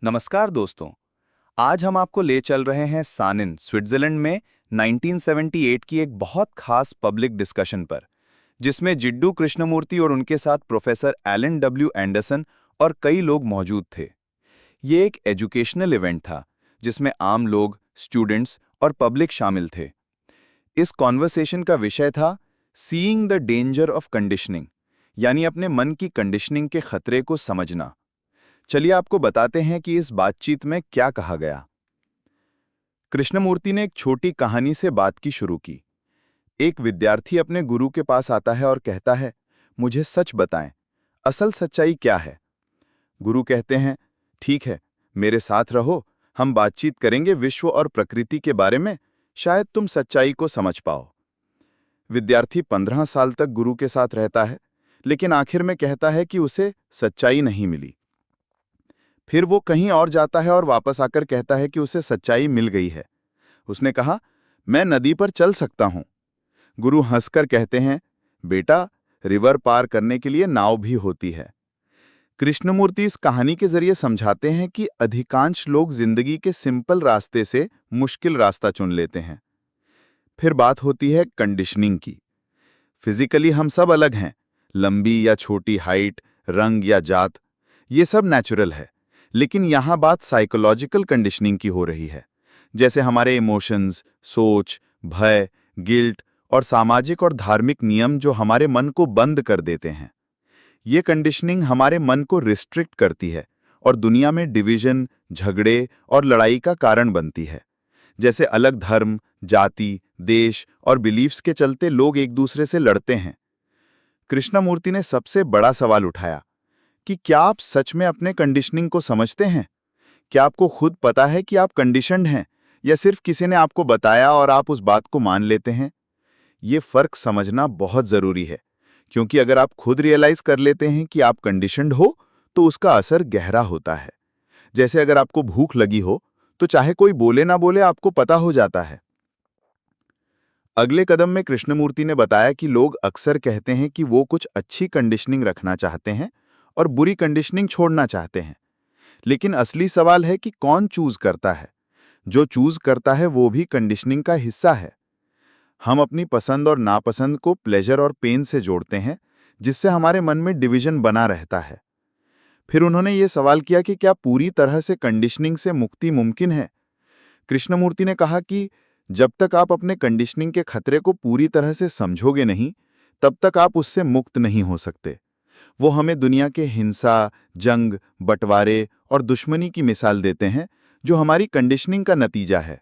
नमस्कार दोस्तों। आज हम आपको ले चल रहे हैं सानिन, स्विट्जरलैंड में 1978 की एक बहुत खास पब्लिक डिस्कशन पर, जिसमें जिड्डू कृष्णमूर्ति और उनके साथ प्रोफेसर एलन डब्ल्यू एंडरसन और कई लोग मौजूद थे। ये एक एजुकेशनल इवेंट था, जिसमें आम लोग, स्टूडेंट्स और पब्लिक शामिल थे। इस कॉन्वर्सेशन का विषय था seeing the danger of conditioning, यानी अपने मन की कंडीशनिंग के खतरे को समझना। चलिए आपको बताते हैं कि इस बातचीत में क्या कहा गया। कृष्णमूर्ति ने एक छोटी कहानी से बात की शुरू की। एक विद्यार्थी अपने गुरु के पास आता है और कहता है, मुझे सच बताएं, असल सच्चाई क्या है। गुरु कहते हैं, ठीक है, मेरे साथ रहो, हम बातचीत करेंगे विश्व और प्रकृति के बारे में, शायद तुम सच्चाई को समझ पाओ। विद्यार्थी 15 साल तक गुरु के साथ रहता है, लेकिन आखिर में कहता है कि उसे सच्चाई नहीं मिली। फिर वो कहीं और जाता है और वापस आकर कहता है कि उसे सच्चाई मिल गई है। उसने कहा, मैं नदी पर चल सकता हूं। गुरु हंसकर कहते हैं, बेटा, रिवर पार करने के लिए नाव भी होती है। कृष्णमूर्ति इस कहानी के जरिए समझाते हैं कि अधिकांश लोग जिंदगी के सिंपल रास्ते से मुश्किल रास्ता चुन लेते हैं। फिर बात होती है कंडीशनिंग की। फिजिकली हम सब अलग हैं, लंबी या छोटी हाइट, रंग या जात, ये सब नेचुरल है। लेकिन यहां बात साइकोलॉजिकल कंडीशनिंग की हो रही है, जैसे हमारे इमोशंस, सोच, भय, गिल्ट और सामाजिक और धार्मिक नियम जो हमारे मन को बंद कर देते हैं। ये कंडीशनिंग हमारे मन को रिस्ट्रिक्ट करती है और दुनिया में डिवीजन, झगड़े और लड़ाई का कारण बनती है। जैसे अलग धर्म, जाति, देश और बिलीफ्स के चलते लोग एक दूसरे से लड़ते हैं। कृष्णमूर्ति ने सबसे बड़ा सवाल उठाया कि क्या आप सच में अपने कंडीशनिंग को समझते हैं? क्या आपको खुद पता है कि आप कंडीशन्ड हैं, या सिर्फ किसी ने आपको बताया और आप उस बात को मान लेते हैं? ये फर्क समझना बहुत जरूरी है, क्योंकि अगर आप खुद रियलाइज कर लेते हैं कि आप कंडीशन्ड हो, तो उसका असर गहरा होता है। जैसे अगर आपको भूख लगी हो, तो चाहे कोई बोले ना बोले आपको पता हो जाता है। अगले कदम में कृष्णमूर्ति ने बताया कि लोग अक्सर कहते हैं कि वो कुछ अच्छी कंडीशनिंग रखना चाहते हैं और बुरी कंडीशनिंग छोड़ना चाहते हैं। लेकिन असली सवाल है कि कौन चूज करता है। जो चूज करता है वो भी कंडीशनिंग का हिस्सा है। हम अपनी पसंद और नापसंद को प्लेजर और पेन से जोड़ते हैं, जिससे हमारे मन में डिवीजन बना रहता है। फिर उन्होंने ये सवाल किया कि क्या पूरी तरह से कंडीशनिंग से मुक्ति मुमकिन है। कृष्णमूर्ति ने कहा कि जब तक आप अपने कंडीशनिंग के खतरे को पूरी तरह से समझोगे नहीं, तब तक आप उससे मुक्त नहीं हो सकते। वो हमें दुनिया के हिंसा, जंग, बंटवारे और दुश्मनी की मिसाल देते हैं, जो हमारी कंडीशनिंग का नतीजा है।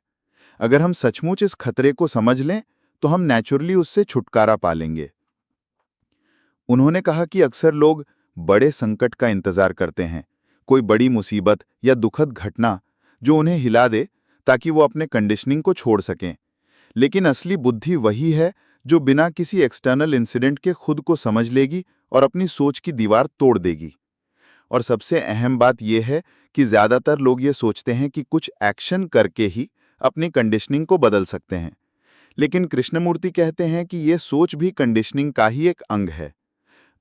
अगर हम सचमुच इस खतरे को समझ लें, तो हम नेचुरली उससे छुटकारा पा लेंगे। उन्होंने कहा कि अक्सर लोग बड़े संकट का इंतजार करते हैं, कोई बड़ी मुसीबत या दुखद घटना जो उन्हें हिला दे, ताकि वो अपने कंडीशनिंग को छोड़ सकें। लेकिन असली बुद्धि वही है जो बिना किसी एक्सटर्नल इंसिडेंट के खुद को समझ लेगी और अपनी सोच की दीवार तोड़ देगी। और सबसे अहम बात यह है कि ज्यादातर लोग ये सोचते हैं कि कुछ एक्शन करके ही अपनी कंडीशनिंग को बदल सकते हैं। लेकिन कृष्णमूर्ति कहते हैं कि ये सोच भी कंडीशनिंग का ही एक अंग है।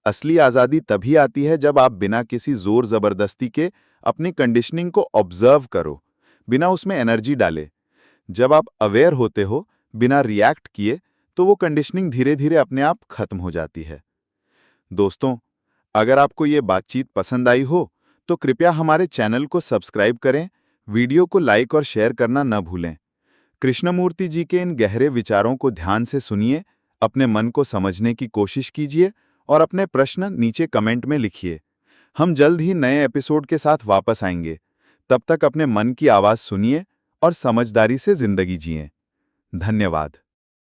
असली आज़ादी तभी आती है जब आप बिना किसी जोर जबरदस्ती के अपनी कंडीशनिंग को ऑब्जर्व करो, बिना उसमें एनर्जी डाले। जब आप अवेयर होते हो, बिना रिएक्ट किए, तो वो कंडीशनिंग धीरे धीरे अपने आप खत्म हो जाती है। दोस्तों, अगर आपको ये बातचीत पसंद आई हो, तो कृपया हमारे चैनल को सब्सक्राइब करें, वीडियो को लाइक और शेयर करना न भूलें। कृष्णमूर्ति जी के इन गहरे विचारों को ध्यान से सुनिए, अपने मन को समझने की कोशिश कीजिए और अपने प्रश्न नीचे कमेंट में लिखिए। हम जल्द ही नए एपिसोड के साथ वापस आएंगे। तब तक अपने मन की आवाज़ सुनिए और समझदारी से जिंदगी जिएं। धन्यवाद।